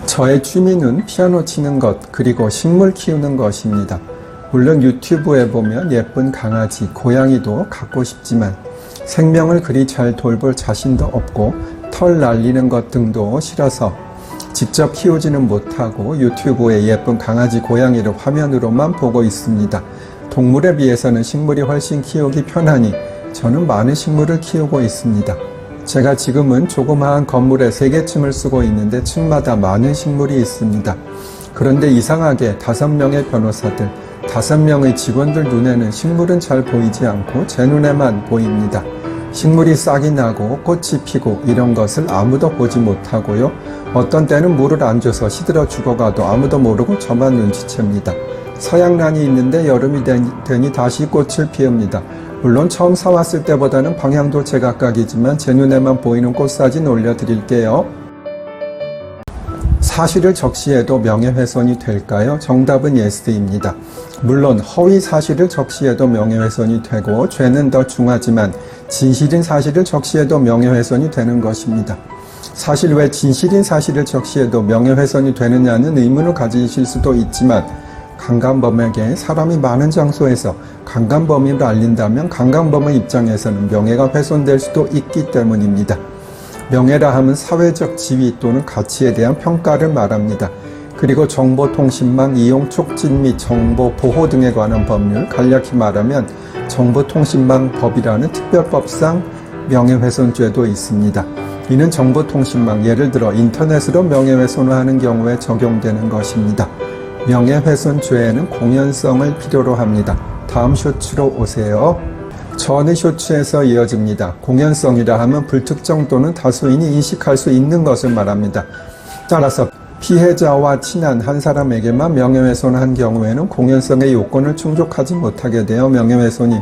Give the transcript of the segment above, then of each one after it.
저의 취미는 피아노 치는 것, 그리고 식물 키우는 것입니다. 물론 유튜브에 보면 예쁜 강아지, 고양이도 갖고 싶지만 생명을 그리 잘 돌볼 자신도 없고 털 날리는 것 등도 싫어서 직접 키우지는 못하고 유튜브에 예쁜 강아지, 고양이를 화면으로만 보고 있습니다. 동물에 비해서는 식물이 훨씬 키우기 편하니 저는 많은 식물을 키우고 있습니다. 제가 지금은 조그마한 건물에 3개 층을 쓰고 있는데 층마다 많은 식물이 있습니다. 그런데 이상하게 5명의 변호사들, 5명의 직원들 눈에는 식물은 잘 보이지 않고 제 눈에만 보입니다. 식물이 싹이 나고 꽃이 피고 이런 것을 아무도 보지 못하고요. 어떤 때는 물을 안 줘서 시들어 죽어가도 아무도 모르고 저만 눈치챕니다. 서양란이 있는데 여름이 되니 다시 꽃을 피웁니다. 물론 처음 사왔을 때보다는 방향도 제각각이지만 제 눈에만 보이는 꽃사진 올려드릴게요. 사실을 적시해도 명예훼손이 될까요? 정답은 예스입니다. 물론 허위 사실을 적시해도 명예훼손이 되고 죄는 더 중하지만 진실인 사실을 적시해도 명예훼손이 되는 것입니다. 사실 왜 진실인 사실을 적시해도 명예훼손이 되느냐는 의문을 가지실 수도 있지만 강간범에게 사람이 많은 장소에서 강간범인을 알린다면 강간범의 입장에서는 명예가 훼손될 수도 있기 때문입니다. 명예라 함은 사회적 지위 또는 가치에 대한 평가를 말합니다. 그리고 정보통신망 이용 촉진 및 정보 보호 등에 관한 법률, 간략히 말하면 정보통신망법이라는 특별법상 명예훼손죄도 있습니다. 이는 정보통신망, 예를 들어 인터넷으로 명예훼손을 하는 경우에 적용되는 것입니다. 명예훼손죄에는 공연성을 필요로 합니다. 다음 쇼츠로 오세요. 전의 쇼츠에서 이어집니다. 공연성이라 하면 불특정 또는 다수인이 인식할 수 있는 것을 말합니다. 따라서 피해자와 친한 한 사람에게만 명예훼손을 한 경우에는 공연성의 요건을 충족하지 못하게 되어 명예훼손이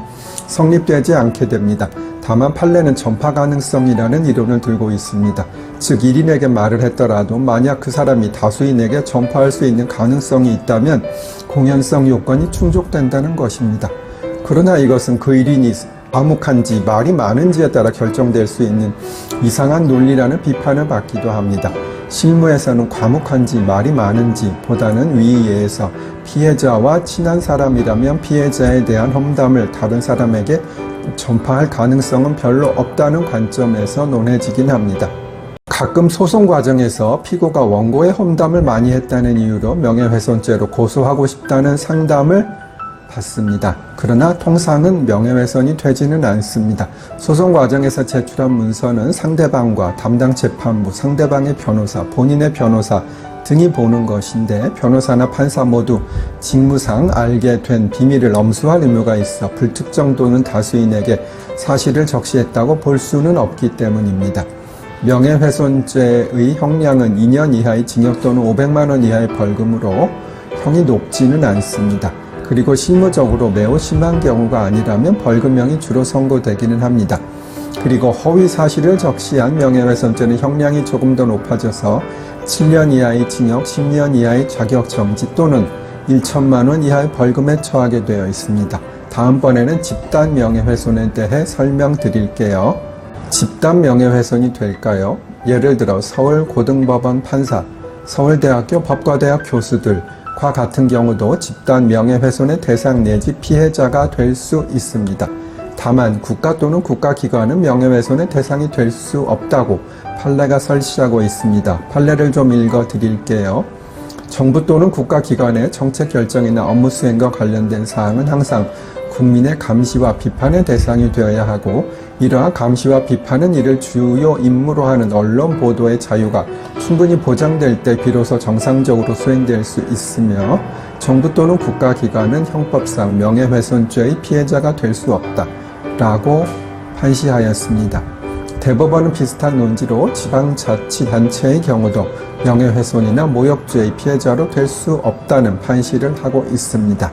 성립되지 않게 됩니다. 다만 판례는 전파 가능성이라는 이론을 들고 있습니다. 즉 1인에게 말을 했더라도 만약 그 사람이 다수인에게 전파할 수 있는 가능성이 있다면 공연성 요건이 충족된다는 것입니다. 그러나 이것은 그 1인이 과묵한지 말이 많은지에 따라 결정될 수 있는 이상한 논리라는 비판을 받기도 합니다. 실무에서는 과묵한지 말이 많은지 보다는 위의에서 피해자와 친한 사람이라면 피해자에 대한 험담을 다른 사람에게 전파할 가능성은 별로 없다는 관점에서 논해지긴 합니다. 가끔 소송 과정에서 피고가 원고의 험담을 많이 했다는 이유로 명예훼손죄로 고소하고 싶다는 상담을 받습니다. 그러나 통상은 명예훼손이 되지는 않습니다. 소송 과정에서 제출한 문서는 상대방과 담당 재판부, 상대방의 변호사, 본인의 변호사 등이 보는 것인데 변호사나 판사 모두 직무상 알게 된 비밀을 엄수할 의무가 있어 불특정 또는 다수인에게 사실을 적시했다고 볼 수는 없기 때문입니다. 명예훼손죄의 형량은 2년 이하의 징역 또는 500만 원 이하의 벌금으로 형이 높지는 않습니다. 그리고 실무적으로 매우 심한 경우가 아니라면 벌금형이 주로 선고되기는 합니다. 그리고 허위 사실을 적시한 명예훼손죄는 형량이 조금 더 높아져서 7년 이하의 징역, 10년 이하의 자격정지 또는 1천만 원 이하의 벌금에 처하게 되어 있습니다. 다음번에는 집단 명예훼손에 대해 설명드릴게요. 집단 명예훼손이 될까요? 예를 들어 서울고등법원 판사, 서울대학교 법과대학 교수들과 같은 경우도 집단 명예훼손의 대상 내지 피해자가 될 수 있습니다. 다만 국가 또는 국가기관은 명예훼손의 대상이 될 수 없다고 판례가 설치하고 있습니다. 판례를 좀 읽어드릴게요. 정부 또는 국가기관의 정책 결정이나 업무 수행과 관련된 사항은 항상 국민의 감시와 비판의 대상이 되어야 하고 이러한 감시와 비판은 이를 주요 임무로 하는 언론 보도의 자유가 충분히 보장될 때 비로소 정상적으로 수행될 수 있으며 정부 또는 국가기관은 형법상 명예훼손죄의 피해자가 될 수 없다 라고 판시하였습니다. 대법원은 비슷한 논지로 지방자치단체의 경우도 명예훼손이나 모욕죄의 피해자로 될 수 없다는 판시를 하고 있습니다.